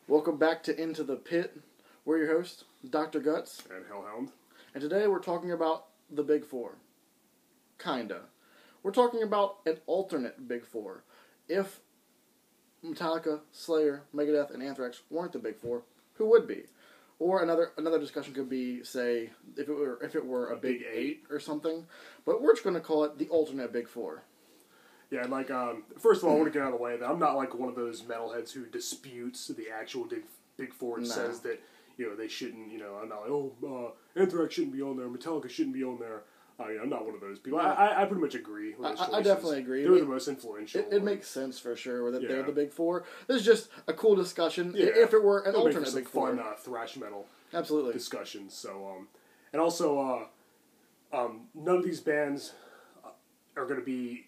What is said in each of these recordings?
Welcome back to Into the Pit. We're your hosts, Dr. Guts. And Hellhound. And today we're talking about the Big Four. Kinda. We're talking about an alternate Big Four. If Metallica, Slayer, Megadeth, and Anthrax weren't the Big Four, who would be? Or another discussion could be, say, if it were a Big Eight or something. But we're just going to call it the alternate Big Four. Yeah, and first of all, I want to get out of the way that I'm not like one of those metalheads who disputes the actual Big Four and says that, they shouldn't, I'm not like, Anthrax shouldn't be on there, Metallica shouldn't be on there. I'm not one of those people. I pretty much agree with those choices. I definitely agree. They're the most influential. It makes sense for sure that they're the Big Four. This is just a cool discussion if it were an alternate Big Four. Fun thrash metal discussions. So, and also, none of these bands are going to be,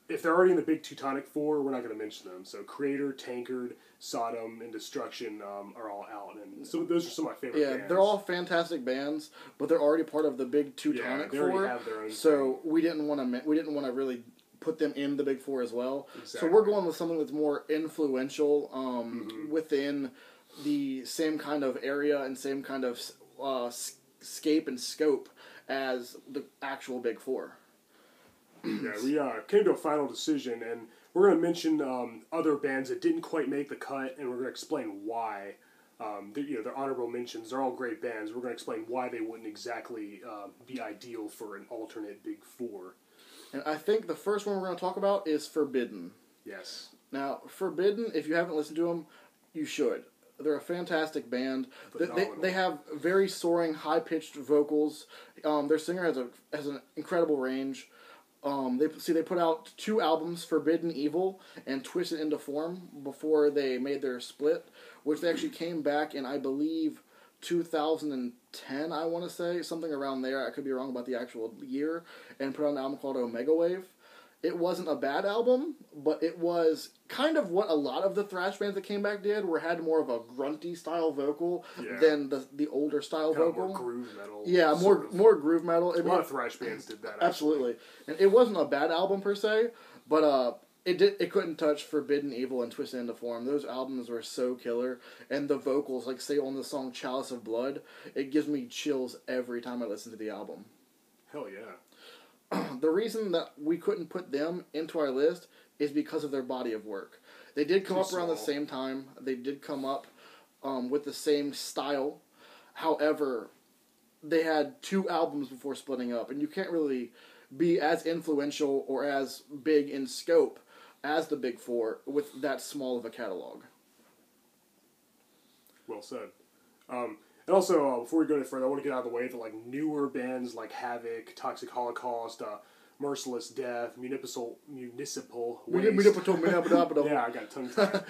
if they're already in the Big Teutonic Four, we're not going to mention them. So Creator, Tankard, Sodom, and Destruction are all out. And so those are some of my favorite bands. Yeah, they're all fantastic bands, but they're already part of the Big Teutonic Four. They already have their own so thing. We didn't want to really put them in the Big Four as well. Exactly. So we're going with something that's more influential within the same kind of area and same kind of scape and scope as the actual Big Four. Yeah, we came to a final decision, and we're going to mention other bands that didn't quite make the cut, and we're going to explain why. They're honorable mentions. They're all great bands. We're going to explain why they wouldn't exactly be ideal for an alternate Big Four. And I think the first one we're going to talk about is Forbidden. Yes. Now, Forbidden, if you haven't listened to them, you should. They're a fantastic band. They have very soaring, high-pitched vocals. Their singer has an incredible range. They put out 2 albums, Forbidden Evil and Twisted Into Form, before they made their split, which they actually came back in, I believe, 2010, I want to say, something around there. I could be wrong about the actual year, and put out an album called Omega Wave. It wasn't a bad album, but it was kind of what a lot of the thrash bands that came back did, where had more of a grunty style vocal than the older style vocal. More groove metal. Yeah, more groove metal. A lot of thrash bands did that. Absolutely, and it wasn't a bad album per se, but it couldn't touch Forbidden Evil and Twisted Into Form. Those albums were so killer, and the vocals, like say on the song Chalice of Blood, it gives me chills every time I listen to the album. Hell yeah. The reason that we couldn't put them into our list is because of their body of work. They did come up around the same time. They did come up with the same style. However, they had 2 albums before splitting up, and you can't really be as influential or as big in scope as the Big Four with that small of a catalog. Well said. And also, before we go any further, I want to get out of the way that newer bands like Havoc, Toxic Holocaust, Merciless Death, Municipal Waste. Yeah, I got tongue-tied.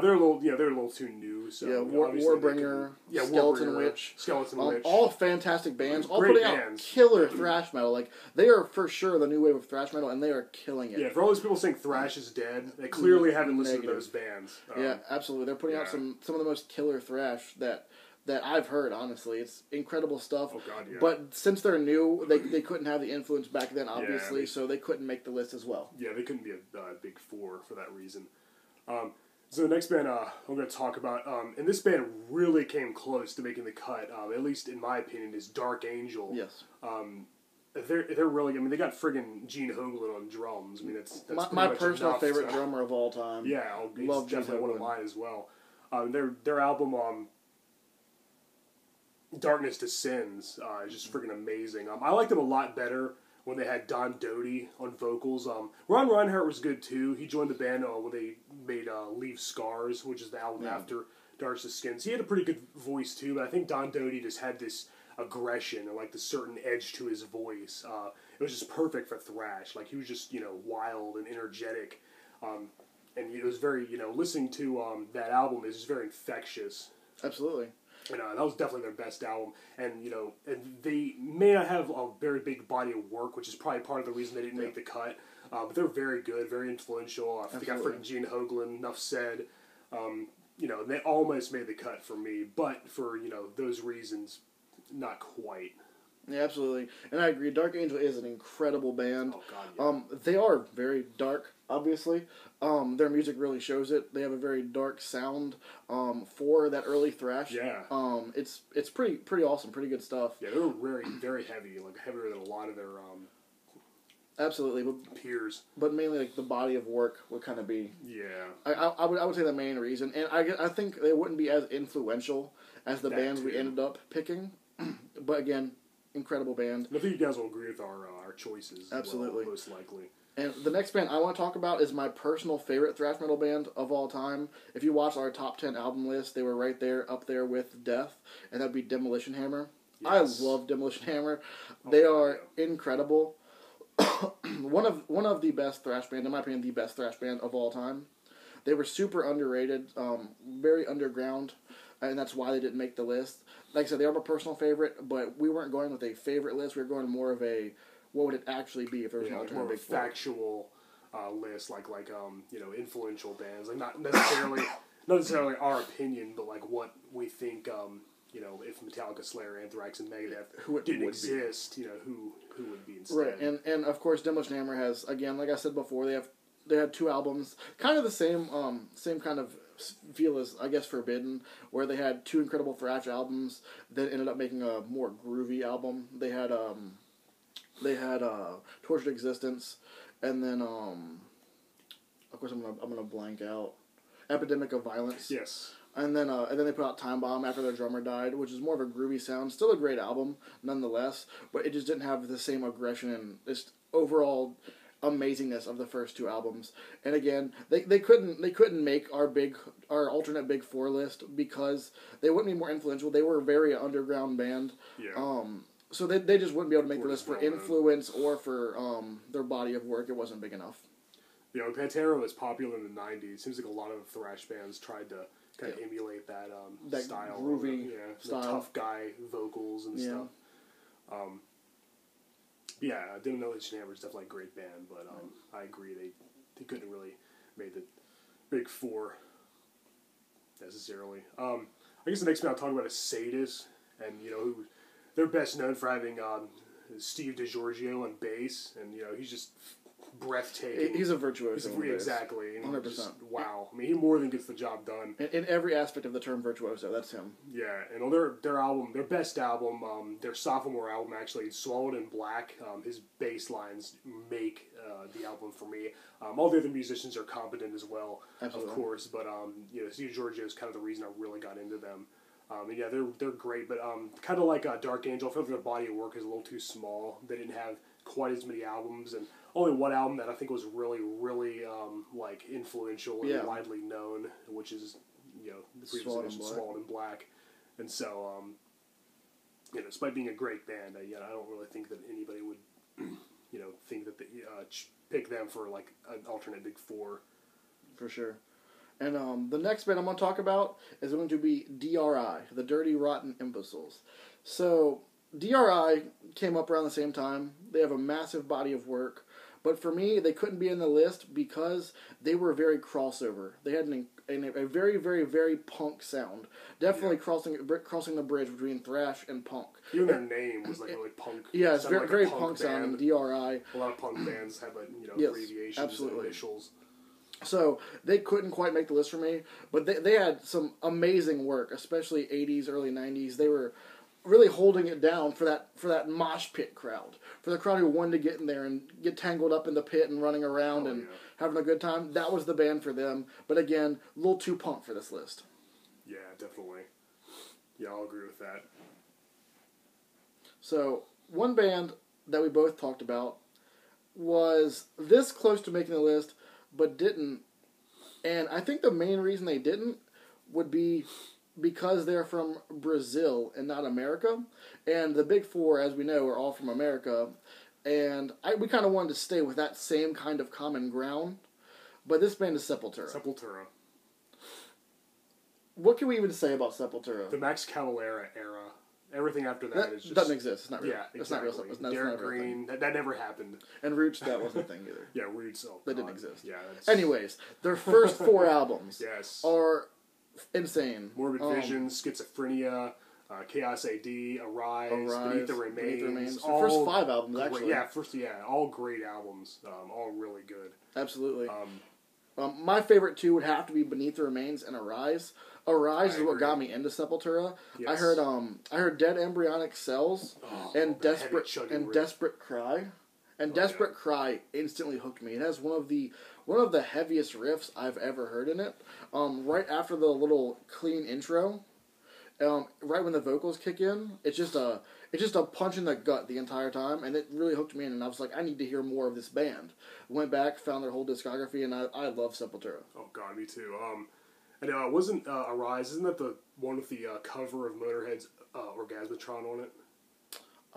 They're a little too new. So Warbringer, Skeleton Witch, Witch, all fantastic bands, all great putting bands. Out killer thrash metal. They are for sure the new wave of thrash metal, and they are killing it. Yeah, for all those people saying thrash is dead, they clearly haven't listened to those bands. Yeah, absolutely. They're putting out some of the most killer thrash that I've heard, honestly. It's incredible stuff. Oh, God, yeah. But since they're new, they couldn't have the influence back then, obviously, so they couldn't make the list as well. Yeah, they couldn't be a Big Four for that reason. So the next band I'm going to talk about, and this band really came close to making the cut, at least in my opinion, is Dark Angel. Yes. They're really, they got friggin' Gene Hoglan on drums. That's my personal favorite drummer of all time. Yeah, love definitely one of mine as well. Their album, Darkness Descends, is just freaking amazing. I liked them a lot better when they had Don Doty on vocals. Ron Reinhardt was good too. He joined the band when they made Leave Scars, which is the album after Darkness Descends. He had a pretty good voice too, but I think Don Doty just had this aggression and this certain edge to his voice. It was just perfect for thrash. He was just wild and energetic, and it was very listening to that album is just very infectious. Absolutely. And that was definitely their best album. And, and they may not have a very big body of work, which is probably part of the reason they didn't make the cut. But they're very good, very influential. They got freaking Gene Hoglan, enough said. They almost made the cut for me. But for, those reasons, not quite. Yeah, absolutely. And I agree. Dark Angel is an incredible band. Oh, God, yeah. They are very dark, obviously. Their music really shows it. They have a very dark sound for that early thrash. Yeah. It's pretty awesome, pretty good stuff. Yeah, they were very, very heavy, like heavier than a lot of their absolutely, but peers. But mainly, like, the body of work would kind of be... Yeah. I would say the main reason. And I think they wouldn't be as influential as the bands we ended up picking. But again, incredible band. I think you guys will agree with our choices. Absolutely. Well, most likely. And the next band I want to talk about is my personal favorite thrash metal band of all time. If you watch our top 10 album list, they were right there, up there with Death, and that would be Demolition Hammer. Yes. I love Demolition Hammer. They are incredible. one of the best thrash band, in my opinion, the best thrash band of all time. They were super underrated, very underground, and that's why they didn't make the list. Like I said, they are my personal favorite, but we weren't going with a favorite list. We were going more of a, what would it actually be if there was an alternate big four? Factual list, like influential bands, like not necessarily our opinion, but like what we think. If Metallica, Slayer, Anthrax, and Megadeth didn't exist, who would be instead? Right, and of course, Demolition Hammer has, again, like I said before, they had 2 albums, kind of the same kind of feel as, I guess, Forbidden, where they had 2 incredible thrash albums that ended up making a more groovy album. They had Tortured Existence, and then of course I'm gonna blank out Epidemic of Violence. Yes. And then they put out Time Bomb after their drummer died, which is more of a groovy sound. Still a great album, nonetheless, but it just didn't have the same aggression and just overall amazingness of the first 2 albums. And again, they couldn't make our alternate Big Four list because they wouldn't be more influential. They were a very underground band. Yeah. So they just wouldn't be able to make the list for influence or for their body of work. It wasn't big enough. Pantera was popular in the 90s. It seems like a lot of thrash bands tried to kind of emulate that style. Groovy style. The tough guy vocals and stuff. Demolition Hammer is definitely a great band, but I agree they couldn't really made the Big Four necessarily. I guess the next band I'll talk about is Sadus, and who they're best known for having Steve DiGiorgio on bass, and he's just breathtaking. He's a virtuoso. Exactly. 100%. Wow. I mean, he more than gets the job done. In every aspect of the term virtuoso, that's him. Yeah, and their album, their best album, their sophomore album actually, Swallowed in Black, his bass lines make the album for me. All the other musicians are competent as well, Absolutely. Of course, but Steve Giorgio is kind of the reason I really got into them. They're great, but kind of like Dark Angel, I feel like their body of work is a little too small. They didn't have quite as many albums, and only one album that I think was really, really influential and widely known, which is the previous Swallowed in Black. And so despite being a great band, I don't really think that anybody would think that they pick them for like an alternate Big Four. For sure. And the next band I'm going to talk about is going to be DRI, the Dirty Rotten Imbeciles. So DRI came up around the same time. They have a massive body of work. But for me, they couldn't be in the list because they were very crossover. They had a very, very, very punk sound. Definitely crossing the bridge between thrash and punk. Even their name was like really punk. Yeah, it's very, very punk sounding, DRI. A lot of punk bands have abbreviations absolutely. And initials. So they couldn't quite make the list for me, but they had some amazing work, especially 80s, early 90s. They were really holding it down for that mosh pit crowd, for the crowd who wanted to get in there and get tangled up in the pit and running around having a good time. That was the band for them, but again, a little too punk for this list. Yeah, definitely. Yeah, I'll agree with that. So, one band that we both talked about was this close to making the list, but didn't. And I think the main reason they didn't would be because they're from Brazil and not America. And the Big Four, as we know, are all from America. And we kind of wanted to stay with that same kind of common ground. But this band is Sepultura. Sepultura. What can we even say about Sepultura? The Max Cavalera era. Everything after that is just... doesn't exist. It's not real. Yeah, exactly. It's not real. Derek Green, that never happened. And Roots, that wasn't a thing either. Yeah, Roots, that didn't exist. Yeah, Anyways, their first 4 albums yes. are insane. Morbid Vision, Schizophrenia, Chaos AD, Arise, Beneath the Remains. The first 5 albums, actually. All great albums. All really good. Absolutely. My favorite 2 would have to be Beneath the Remains and Arise. Arise is what got me into Sepultura. Yes. I heard Dead Embryonic Cells and Desperate Cry. And Desperate Cry instantly hooked me. It has one of the heaviest riffs I've ever heard in it. Right after the little clean intro, right when the vocals kick in, it's just a punch in the gut the entire time, and it really hooked me in. And I was like, I need to hear more of this band. Went back, found their whole discography, and I love Sepultura. Oh God, me too. And wasn't Arise? Isn't that the one with the cover of Motorhead's Orgasmatron on it?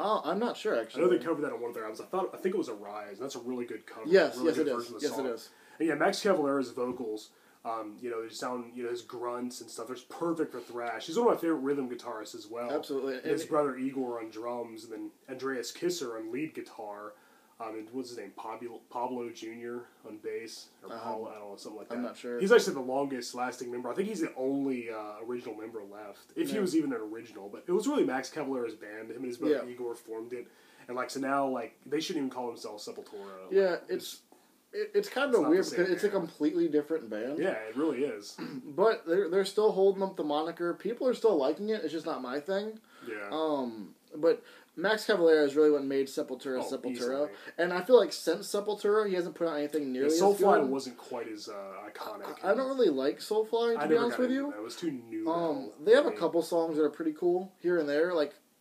Oh, I'm not sure, actually. I know they covered that on one of their albums. I think it was Arise, and that's a really good cover. Yes, really it is. Yes, it is. And yeah, Max Cavalera's vocals, they sound, his grunts and stuff. They're perfect for thrash. He's one of my favorite rhythm guitarists as well. Absolutely. And his brother Igor on drums, and then Andreas Kisser on lead guitar. And what's his name? Pablo Jr. on bass, or Paul, I don't know, something like that. I'm not sure. He's actually the longest lasting member. I think he's the only original member left, if he was even an original. But it was really Max Cavalera's band. Him and his brother Igor formed it, and so now they shouldn't even call themselves Sepultura. Yeah, it's kind of weird because it's a completely different band. Yeah, it really is. But they're still holding up the moniker. People are still liking it. It's just not my thing. Yeah. But Max Cavalera is really what made Sepultura Sepultura. Easily. And I feel like since Sepultura, he hasn't put out anything nearly as good. Soulfly wasn't quite as iconic. I don't really like Soulfly, to be honest with you. It was too new. They have a couple songs that are pretty cool here and there,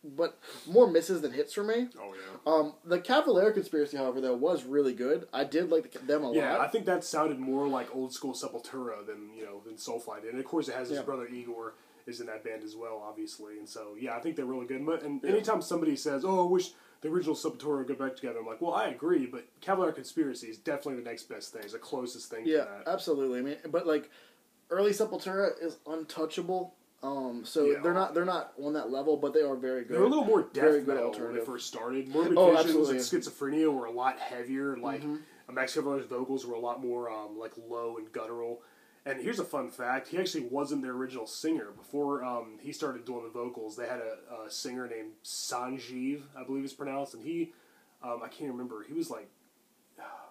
but more misses than hits for me. Oh, yeah. The Cavalera Conspiracy, however, though, was really good. I did like them a lot. Yeah, I think that sounded more like old school Sepultura than Soulfly did. And of course, it has his brother Igor is in that band as well, obviously. And so, yeah, I think they're really good. And anytime somebody says, "Oh, I wish the original Sepultura would get back together," I'm like, well, I agree, but Cavalera Conspiracy is definitely the next best thing. It's the closest thing to that. Yeah, absolutely. I mean, but early Sepultura is untouchable. They're not on that level, but they are very good. They're a little more death metal when they first started. Morbid Visions and Schizophrenia were a lot heavier. Max Cavalera's vocals were a lot more low and guttural. And here's a fun fact: he actually wasn't their original singer. Before he started doing the vocals, they had a singer named Sanjeev, I believe it's pronounced, and he, I can't remember. He was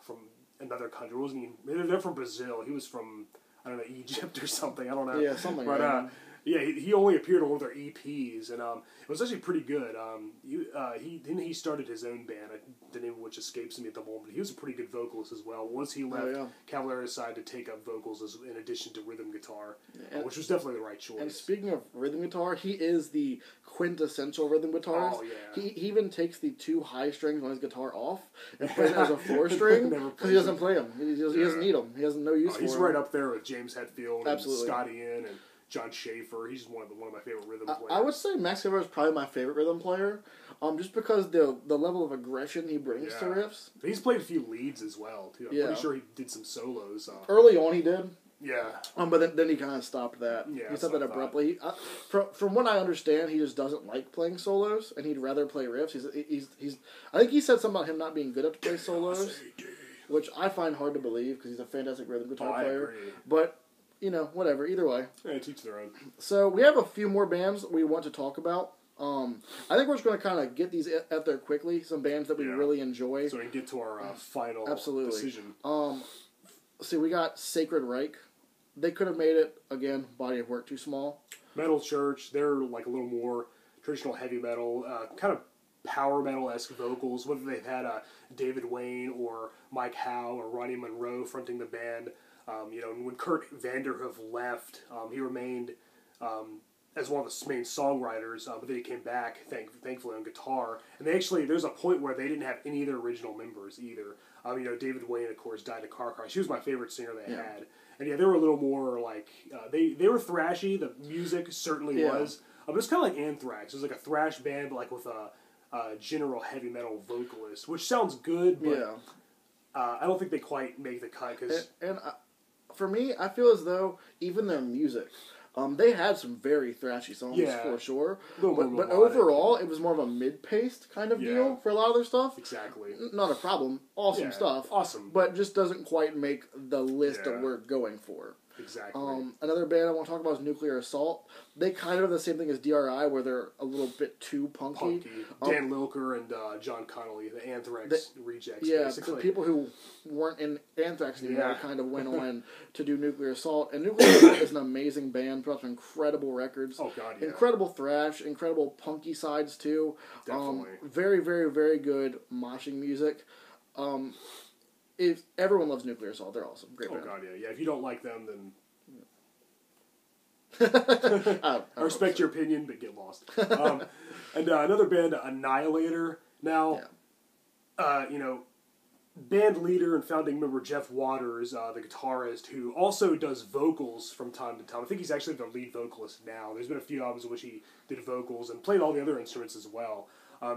from another country. Wasn't he? They're from Brazil. He was from, I don't know, Egypt or something. I don't know. Yeah, something like that. Yeah, he only appeared on one of their EPs, and it was actually pretty good. He started his own band, the name of which escapes me at the moment. He was a pretty good vocalist as well. Once he left, Cavalera decided to take up vocals in addition to rhythm guitar, which was definitely the right choice. And speaking of rhythm guitar, he is the quintessential rhythm guitarist. Oh, yeah. He even takes the 2 high strings on his guitar off and plays it as a 4 string because he doesn't play them. He doesn't need them. He has no use for them. He's right up there with James Hetfield and Scott Ian and John Schaefer. He's one of my favorite rhythm players. I would say Max Cavalera is probably my favorite rhythm player, just because the level of aggression he brings to riffs. He's played a few leads as well too. I'm pretty sure he did some solos. Early on, he did. Yeah. But then he kind of stopped that. Yeah, he stopped that abruptly. From what I understand, he just doesn't like playing solos, and he'd rather play riffs. He's I think he said something about him not being good at play solos, which I find hard to believe because he's a fantastic rhythm guitar player. I agree. But whatever. Either way. Yeah, teach their own. So we have a few more bands we want to talk about. I think we're just going to kind of get these out there quickly. Some bands that we really enjoy. So we can get to our final decision. See, we got Sacred Reich. They could have made it, again, body of work too small. Metal Church, they're a little more traditional heavy metal, kind of power metal-esque vocals, whether they've had David Wayne or Mike Howe or Ronnie Monroe fronting the band. When Kurt Vanderhoof left, he remained as one of the main songwriters, but then he came back, thankfully, on guitar. And there's a point where they didn't have any of their original members either. David Wayne, of course, died in a car crash. He was my favorite singer they had. And they were a little more they were thrashy. The music certainly was. But it's kind of like Anthrax. It was like a thrash band, but with a general heavy metal vocalist, which sounds good, but I don't think they quite make the cut. For me, I feel as though even their music, they had some very thrashy songs for sure. But overall, it was more of a mid-paced kind of deal for a lot of their stuff. Exactly. Not a problem. Awesome stuff. Awesome. But just doesn't quite make the list that we're going for. Exactly. Another band I want to talk about is Nuclear Assault. They kind of have the same thing as DRI, where they're a little bit too punky. Dan Lilker and John Connolly, the Anthrax rejects, yeah, basically. the people who weren't in Anthrax anymore kind of went on to do Nuclear Assault. And Nuclear Assault is an amazing band, put out some incredible records. Oh, God, yeah. Incredible thrash, incredible punky sides, too. Definitely. Very, very, very good moshing music. If everyone loves Nuclear Assault, they're awesome. Great band. Oh, God, yeah. Yeah, if you don't like them, then... I I respect your opinion, but get lost. And another band, Annihilator. Now, band leader and founding member Jeff Waters, the guitarist, who also does vocals from time to time. I think he's actually the lead vocalist now. There's been a few albums in which he did vocals and played all the other instruments as well.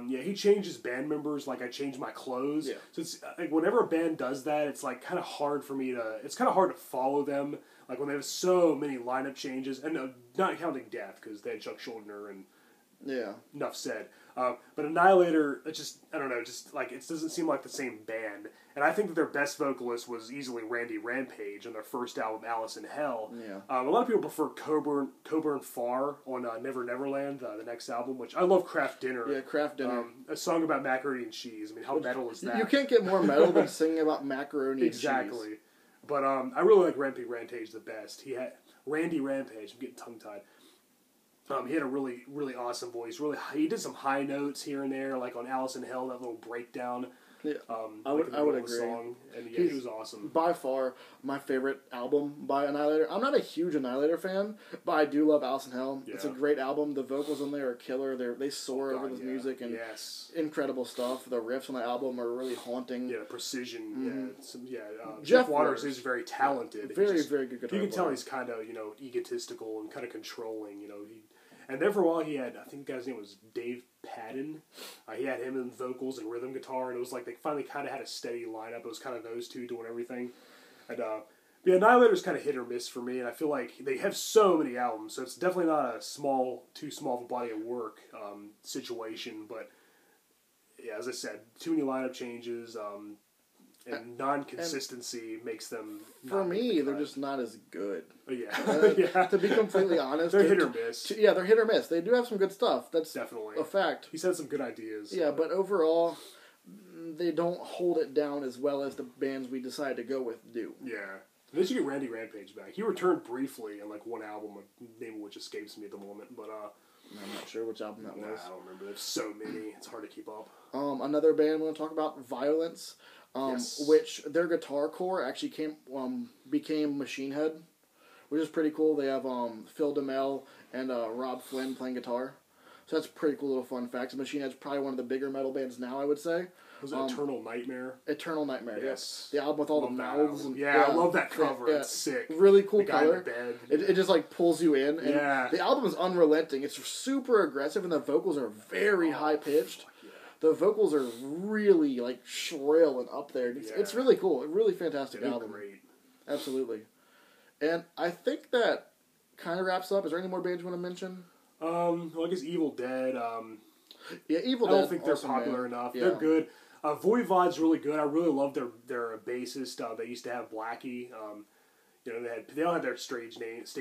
He changes band members like I change my clothes. Yeah. So it's like whenever a band does that, it's like kind of hard for me to. It's kind of hard to follow them. Like when they have so many lineup changes, and not counting Death because they had Chuck Schuldiner and enough said. But Annihilator, it just I don't know, just like it doesn't seem like the same band. And I think that their best vocalist was easily Randy Rampage on their first album, Alice in Hell. Yeah. A lot of people prefer Coburn Farr on Never Neverland, the next album, which I love. Kraft Dinner. Yeah, Kraft Dinner. A song about macaroni and cheese. I mean, how metal is that? You can't get more metal than singing about macaroni and cheese. Exactly. But I really like Randy Rampage the best. He had Randy Rampage. I'm getting tongue-tied. He had a really, really awesome voice. He did some high notes here and there, like on Alice in Hell, that little breakdown. Yeah, I would agree. Song. And he was awesome. By far, my favorite album by Annihilator. I'm not a huge Annihilator fan, but I do love Alice in Hell. Yeah. It's a great album. The vocals on there are killer. They soar over this music and incredible stuff. The riffs on the album are really haunting. Yeah, precision. Jeff Waters is very talented. Very, very good guitar player. You can tell player. he's kind of egotistical and kind of controlling. And then for a while he had, I think the guy's name was Dave Padden. He had him in vocals and rhythm guitar, and it was like they finally kind of had a steady lineup. It was kind of those two doing everything. And the Annihilator's kind of hit or miss for me, and I feel like they have so many albums, so it's definitely not a too small of a body of work situation. But yeah, as I said, too many lineup changes. And non-consistency makes them... For me, they're just not as good. Yeah. To be completely honest... They're hit or miss. They're hit or miss. They do have some good stuff. That's definitely a fact. He's had some good ideas. Yeah, but overall, they don't hold it down as well as the bands we decide to go with do. Yeah. They should get Randy Rampage back. He returned briefly in like one album, a name of which escapes me at the moment, but... I'm not sure which album that was. I don't remember. There's so many. It's hard to keep up. Another band I'm going to talk about, Violence. Which their guitar core actually became Machine Head, which is pretty cool. They have Phil DeMel and Rob Flynn playing guitar, so that's a pretty cool little fun fact. Machine Head's probably one of the bigger metal bands now, I would say. Was it Eternal Nightmare? Eternal Nightmare, yes. The album with all the mouths. I love that cover. It's sick. Really cool the guy color. In the bed. It just like pulls you in. And the album is unrelenting. It's super aggressive, and the vocals are very high pitched. The vocals are really, like, shrill and up there. It's really cool. A really fantastic album. Great. Absolutely. And I think that kind of wraps up. Is there any more bands you want to mention? Well, I guess Evil Dead. Evil Dead. I don't think they're popular enough. Yeah. They're good. Voivod's really good. I really love their bassist. They used to have Blackie. They all had their stage names,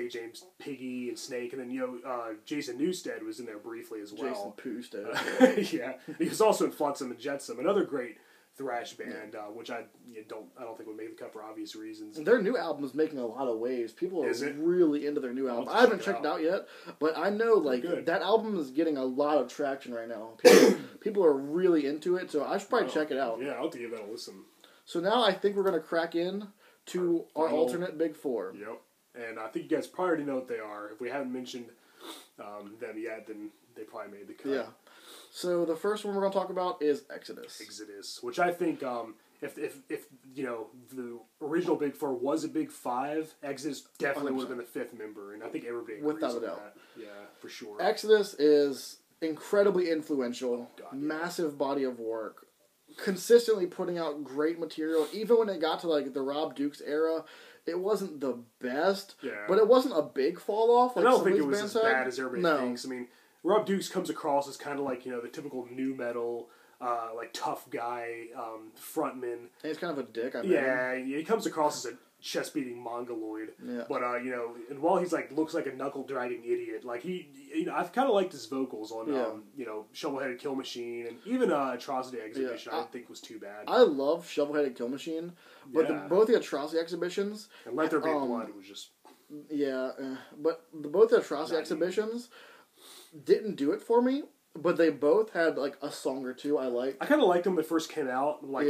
Piggy and Snake, and then Jason Newsted was in there briefly as well. Jason Newsted. Yeah, he was also in Flotsam and Jetsam, another great thrash band, which I don't think would make the cut for obvious reasons. Their new album is making a lot of waves. People are really into their new album. I haven't checked it out yet, but I know that album is getting a lot of traction right now. People are really into it, so I should probably check it out. Yeah, I'll give that a listen. So now I think we're going to crack in to our alternate Big Four. Yep. And I think you guys probably already know what they are. If we haven't mentioned them yet, then they probably made the cut. Yeah. So the first one we're going to talk about is Exodus. Which I think if the original Big Four was a Big Five, Exodus definitely 100%. Would have been the fifth member, and I think everybody agrees without a doubt. That. Yeah, for sure. Exodus is incredibly influential, massive body of work, consistently putting out great material. Even when it got to like the Rob Dukes era, it wasn't the best, but it wasn't a big fall off. Like I don't think it was as bad as everybody thinks. I mean, Rob Dukes comes across as kind of like the typical nu metal, like tough guy, frontman. And he's kind of a dick. He comes across as chest beating mongoloid. Yeah. But you know, and while he's like looks like a knuckle dragging idiot, like you know, I've kind of liked his vocals on you know, Shovelheaded Kill Machine, and even Atrocity Exhibition. I didn't think was too bad. I love Shovelheaded Kill Machine, but both the Atrocity Exhibitions and Let There Be Blood was just but both the Atrocity Exhibitions didn't do it for me. But they both had like a song or two I liked. I kind of liked them when they first came out. Like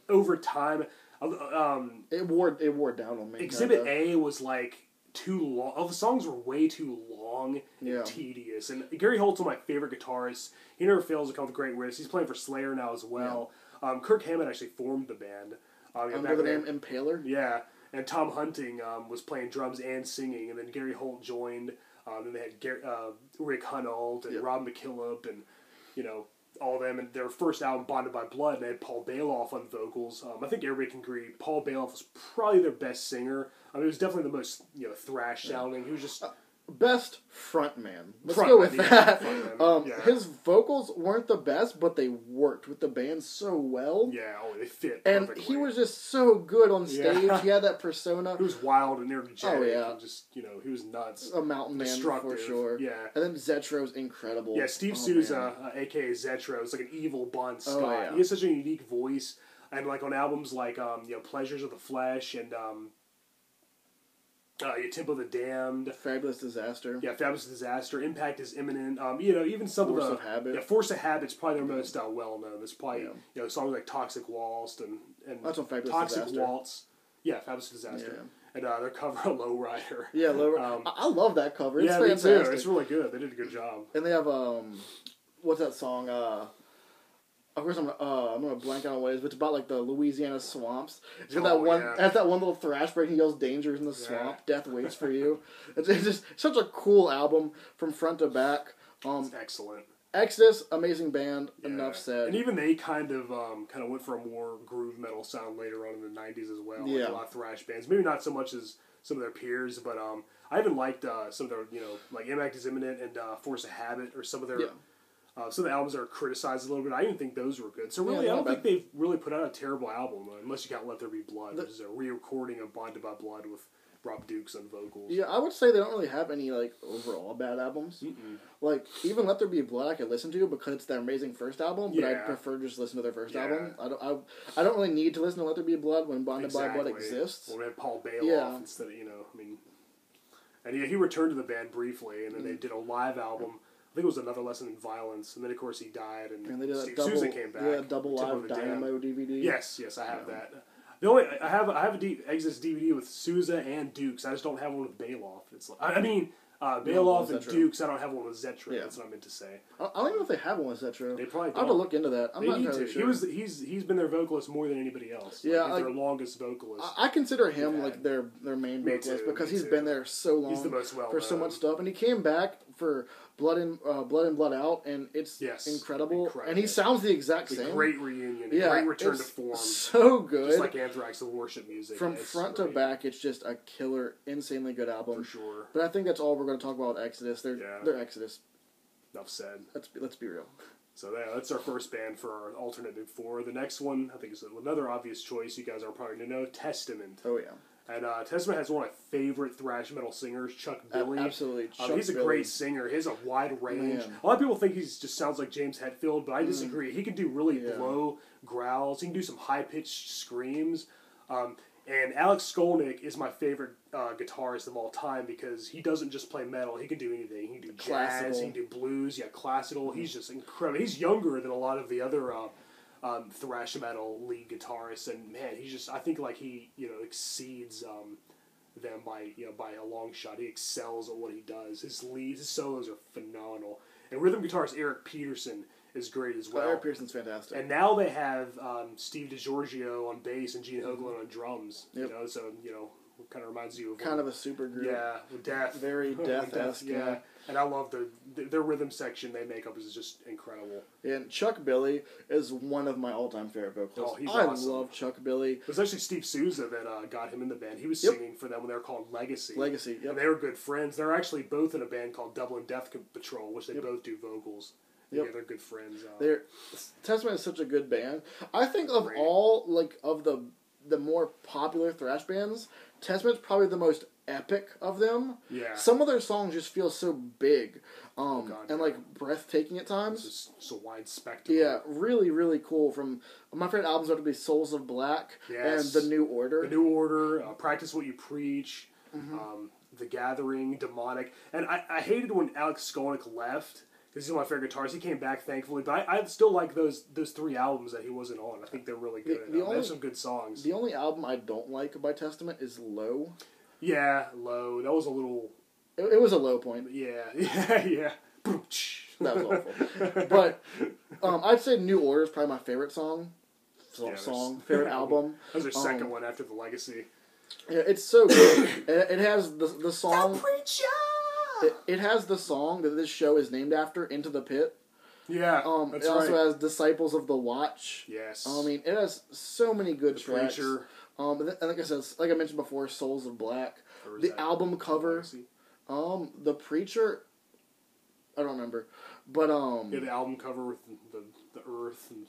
over time, it wore down on me. Exhibit A was like too long. All the songs were way too long and tedious. And Gary Holt's one of my favorite guitarists. He never fails to come with great riffs. He's playing for Slayer now as well. Yeah. Kirk Hammett actually formed the band. Under the name Impaler. Yeah, and Tom Hunting was playing drums and singing, and then Gary Holt joined. Then they had Rick Hunold and Rob McKillop and, you know, all of them. And their first album, Bonded by Blood, and they had Paul Bailoff on vocals. I think everybody can agree Paul Bailoff was probably their best singer. I mean, he was definitely the most, you know, thrash sounding. He was just... best frontman. Let's go with that. His vocals weren't the best, but they worked with the band so well. Yeah, they fit and perfectly. He was just so good on stage. He had that persona. He was wild and energetic. Oh, yeah. And just, you know, he was nuts. A mountain man for sure. Yeah. And then Zetro's incredible. Yeah, Steve Souza, a.k.a. Zetro, is like an evil Bon Scott. Oh, yeah. He has such a unique voice. And like on albums like, you know, Pleasures of the Flesh and... Temple of the Damned. Fabulous Disaster. Yeah, Fabulous Disaster. Impact is Imminent. You know, even some Force of the... of Habit. Yeah, Force of Habit's probably their most well-known. There's probably, you know, songs like Toxic Waltz and that's on Fabulous Toxic Disaster. Waltz. Yeah, Fabulous Disaster. Yeah. And their cover of Lowrider. Yeah, Lowrider. I love that cover. It's fantastic. Me too. It's really good. They did a good job. And they have, what's that song? Of course, I'm gonna blank out on what it is, but it's about like the Louisiana swamps. It's got it has that one little thrash break. He yells, "Dangers in the swamp, death waits for you." It's just such a cool album from front to back. It's excellent. Exodus, amazing band. Enough said. And even they kind of went for a more groove metal sound later on in the '90s as well. Like a lot of thrash bands, maybe not so much as some of their peers, but I even liked some of their, you know, like Impact is Imminent and Force of Habit, or some of their. Some of the albums are criticized a little bit. I didn't think those were good. So really, I don't think they've really put out a terrible album, unless you count Let There Be Blood, which is a re-recording of Bonded by Blood with Rob Dukes on vocals. Yeah, I would say they don't really have any like overall bad albums. Like even Let There Be Blood, I could listen to because it's their amazing first album, but I prefer just listen to their first album. I don't really need to listen to Let There Be Blood when Bonded by Blood exists. Well, we had Paul Bailoff instead of, you know, I mean, and he returned to the band briefly, and then they did a live album. I think it was Another Lesson in Violence, and then of course he died, and they did Steve Souza came back. Yeah, double live Dynamo DVD. Yes, I have that. The only I have a Exodus DVD with Souza and Dukes. I just don't have one with Bailoff. It's like, I mean, Bailoff and Dukes. I don't have one with Zetro. That's what I meant to say. I don't even know if they have one with Zetro. They probably don't. I have to look into that. I'm not entirely sure. He's been their vocalist more than anybody else. Yeah, he's their longest vocalist. I consider him like their main vocalist because he's been there so long. He's the most well for so much stuff, and he came back for Blood In, Blood Out, and it's incredible. And he sounds the exact same. Great reunion, great return to form. So good, just like Anthrax and worship music. From front to back, it's just a killer, insanely good album for sure. But I think that's all we're going to talk about with Exodus. They're Exodus. Enough said. Let's be real. So that's our first band for our alternative 4. The next one, I think, is another obvious choice. You guys are probably going to know, Testament. Oh yeah. And Testament has one of my favorite thrash metal singers, Chuck Billy. Absolutely, he's a great singer. He has a wide range. A lot of people think he just sounds like James Hetfield, but I disagree. He can do really low growls. He can do some high-pitched screams. And Alex Skolnick is my favorite guitarist of all time because he doesn't just play metal. He can do anything. He can do jazz. He can do blues. Yeah, classical. He's just incredible. He's younger than a lot of the other thrash metal lead guitarists, and man, he's just, I think like he, you know, exceeds them by a long shot. He excels at what he does. His solos are phenomenal. And rhythm guitarist Eric Peterson is great as well. Eric Peterson's fantastic. And now they have Steve DiGiorgio on bass and Gene Hoglan on drums. You know, so you know, it kind of reminds you of kind of a super group. Yeah, with Death. Very Death-esque. Yeah. And I love their rhythm section they make up is just incredible. And Chuck Billy is one of my all-time favorite vocalists. Oh, he's awesome. I love Chuck Billy. It was actually Steve Souza that got him in the band. He was singing for them when they were called Legacy. Yep. And they were good friends. They're actually both in a band called Dublin Death Patrol, which they both do vocals. Yeah, they're good friends. Testament is such a good band. I think of all, like, of the the more popular thrash bands, Testament's probably the most epic of them. Yeah. Some of their songs just feel so big, God, and like breathtaking at times. It's just a wide spectrum. Yeah, really, really cool. From my favorite albums are to be Souls of Black and The New Order. The New Order, Practice What You Preach, The Gathering, Demonic, and I hated when Alex Skolnick left. Because he's one of my favorite guitarists. He came back, thankfully. But I still like those 3 albums that he wasn't on. I think they're really good. They have some good songs. The only album I don't like by Testament is Low. Yeah, Low. That was a little... It was a low point. Yeah. That was awful. But I'd say New Order is probably my favorite favorite album. That was their second one after The Legacy. Yeah, it's so good. It has the song... The Preacher! It has the song that this show is named after, Into the Pit. Yeah, it also has Disciples of the Watch. Yes. I mean, it has so many good tracks. Preacher. And like I said, like I mentioned before, Souls of Black. The album cover. The Preacher. I don't remember, but yeah, the album cover with the earth and.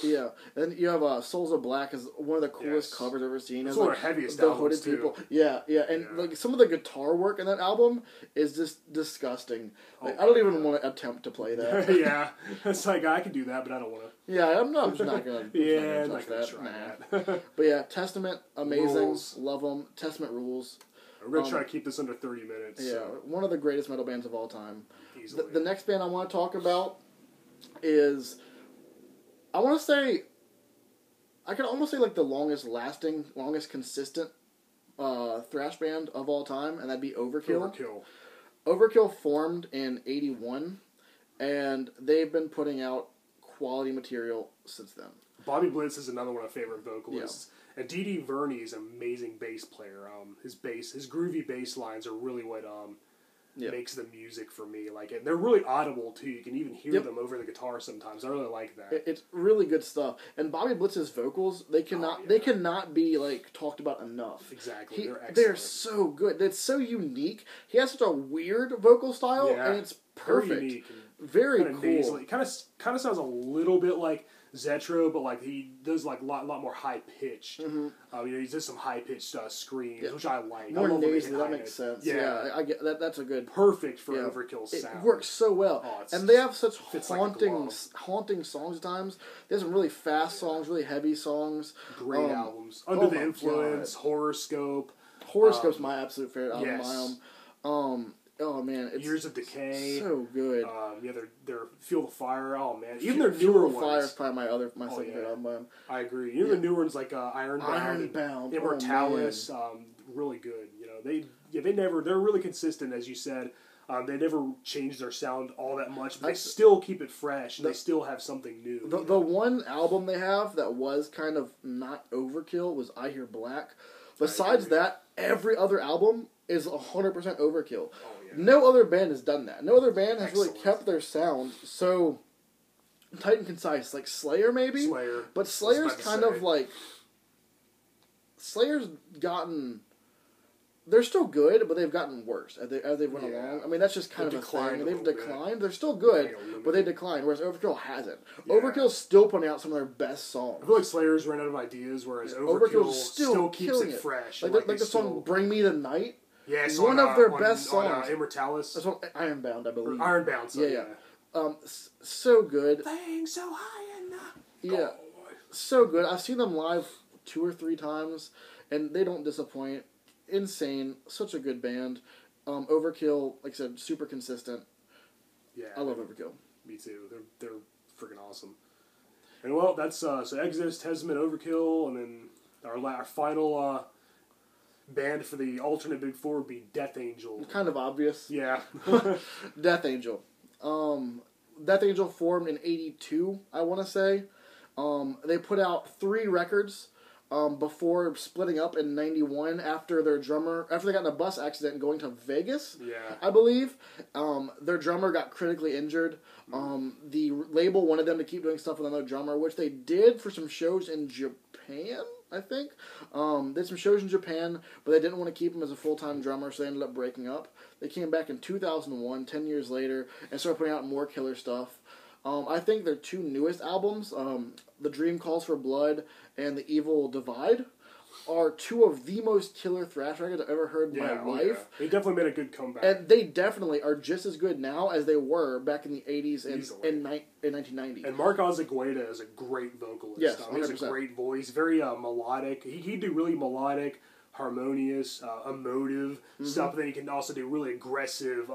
Yeah, and you have Souls of Black is one of the coolest covers I've ever seen. It's one of the heaviest albums too. People. Yeah, and like some of the guitar work in that album is just disgusting. Like, I don't even want to attempt to play that. Yeah, it's like I can do that, but I don't want to. Yeah, I'm just not gonna. I'm not gonna try that. But yeah, Testament, amazing, Rules. love them. Testament rules. We're gonna try to keep this under 30 minutes. Yeah, one of the greatest metal bands of all time. Easily. The next band I want to talk about is. I want to say, I could almost say like the longest lasting, longest consistent thrash band of all time, and that'd be Overkill. Overkill formed in '81, and they've been putting out quality material since then. Bobby Blitz is another one of my favorite vocalists. Yeah. And D.D. Verney is an amazing bass player. His groovy bass lines are really what makes the music for me. Like, and they're really audible too. You can even hear them over the guitar sometimes. I really like that. It's really good stuff. And Bobby Blitz's vocals, they cannot be like talked about enough. Exactly, they're excellent. They're so good. It's so unique. He has such a weird vocal style, and it's perfect. Very unique. Very cool. Nasally. Kind of sounds a little bit like Zetro, but like he does like a lot more high pitched. He does some high pitched screams, which I like. More nasally, that makes sense. Yeah, I get that. That's a good perfect for Overkill's sound. It works so well, and they have such haunting songs at times. They have some really fast songs, really heavy songs. Great albums. Under the Influence, Horoscope. Horoscope's my absolute favorite album. Yes. Oh man, it's Years of Decay, so good. They're Feel the Fire. Oh man, even their newer ones. Feel the Fire is probably my second favorite album. I agree. Even the newer ones like Ironbound, Immortalis, really good. They're really consistent, as you said. They never change their sound all that much, but they still keep it fresh. And they still have something new. The one album they have that was kind of not Overkill was I Hear Black. Besides that, every other album is 100% Overkill. No other band has done that. No other band has really kept their sound so tight and concise. Like Slayer, maybe? But Slayer's kind of like... Slayer's gotten... They're still good, but they've gotten worse as they went along. I mean, that's just kind of a thing. They've declined. They're still good, but they declined, whereas Overkill hasn't. Overkill's still putting out some of their best songs. I feel like Slayer's ran out of ideas, whereas Overkill still keeps it fresh. Like the song Bring Me the Night. Yeah, one of their best songs. Immortalis. That's one, Ironbound, I believe. Ironbound, yeah. So good. Flying so high in the... Yeah, so good. I've seen them live 2 or 3 times, and they don't disappoint. Insane. Such a good band. Overkill, like I said, super consistent. Yeah. I love Overkill. Me too. They're freaking awesome. And well, that's so Exodus, Testament, Overkill, and then our final band for the alternate Big Four would be Death Angel. Kind of obvious. Yeah. Death Angel. Death Angel formed in '82, I want to say. They put out 3 records before splitting up in '91 after they got in a bus accident and going to Vegas, I believe. Their drummer got critically injured. The label wanted them to keep doing stuff with another drummer, which they did for some shows in Japan, I think. They did some shows in Japan, but they didn't want to keep him as a full-time drummer, so they ended up breaking up. They came back in 2001, 10 years later, and started putting out more killer stuff. I think their 2 newest albums, The Dream Calls for Blood and The Evil Divide, are two of the most killer thrash records I've ever heard in my life. Yeah. They definitely made a good comeback. And they definitely are just as good now as they were back in the 80s and in 1990. And Mark Ozagueda is a great vocalist. Yes, he has a great voice, very melodic. He'd do really melodic, harmonious, emotive stuff. But then he can also do really aggressive,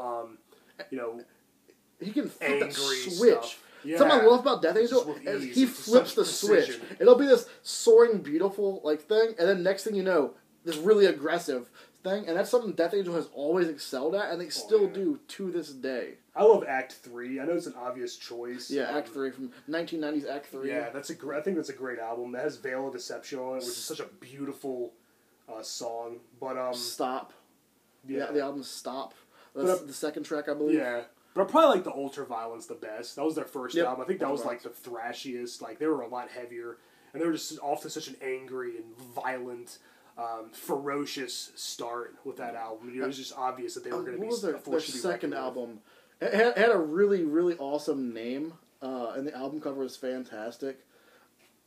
he can flip that switch. Stuff. Yeah. Something I love about Death Angel is he flips the switch. It'll be this soaring, beautiful thing, and then next thing you know, this really aggressive thing, and that's something Death Angel has always excelled at, and they still do to this day. I love Act 3. I know it's an obvious choice. Yeah, Act 3 from 1990s Act 3. Yeah, I think that's a great album. That has Veil of Deception on it, which is such a beautiful song. But Stop. Yeah, the album Stop. That's the second track, I believe. Yeah. But I probably like the Ultraviolence the best. That was their first album. I think that was like the thrashiest. Like they were a lot heavier, and they were just off to such an angry and violent, ferocious start with that album. It was just obvious that they were going to be. What was their second album? It had a really, really awesome name, and the album cover was fantastic.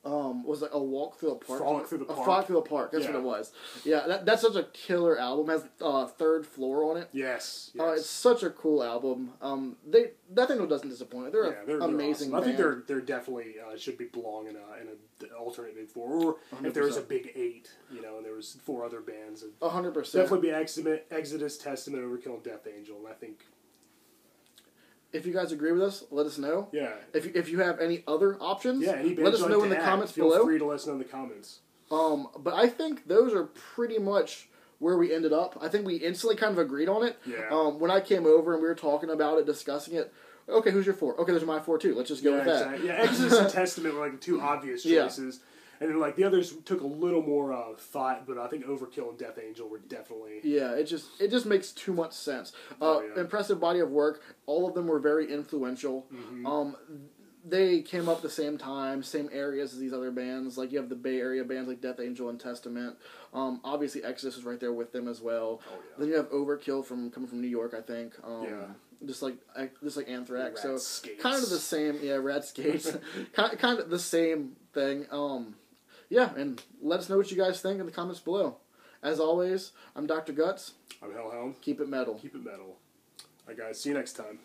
Was like A Walk Through the Park. Frolic Through the Park. A Frolic Through the Park. That's what it was. Yeah, that's such a killer album. It has Third Floor on it. Yes. It's such a cool album. That thing doesn't disappoint. They're amazing. Awesome. I think they're definitely should be belong in an alternate big four, or 100%. If there was a big 8, and there was 4 other bands. 100%. Definitely be Exodus, Testament, Overkill, and Death Angel, and I think. If you guys agree with us, let us know. Yeah. If you have any other options, any let us know in the comments below. Feel free to let us know in the comments. But I think those are pretty much where we ended up. I think we instantly kind of agreed on it. Yeah. When I came over and we were talking about it, discussing it, okay, who's your 4? Okay, there's my 4 too. Let's just go with that. Exactly. Yeah, Exodus and Testament were like the 2 obvious choices. Yeah. And then, the others took a little more thought, but I think Overkill and Death Angel were definitely... Yeah, it just makes too much sense. Impressive body of work. All of them were very influential. Mm-hmm. They came up at the same time, same areas as these other bands. Like, you have the Bay Area bands like Death Angel and Testament. Obviously, Exodus is right there with them as well. Oh, yeah. Then you have Overkill coming from New York, I think. Just like Anthrax. So, kind of the same... Yeah, Rat Skates. kind of the same thing. Yeah, and let us know what you guys think in the comments below. As always, I'm Dr. Guts. I'm Hellhound. Keep it metal. Keep it metal. All right, guys. See you next time.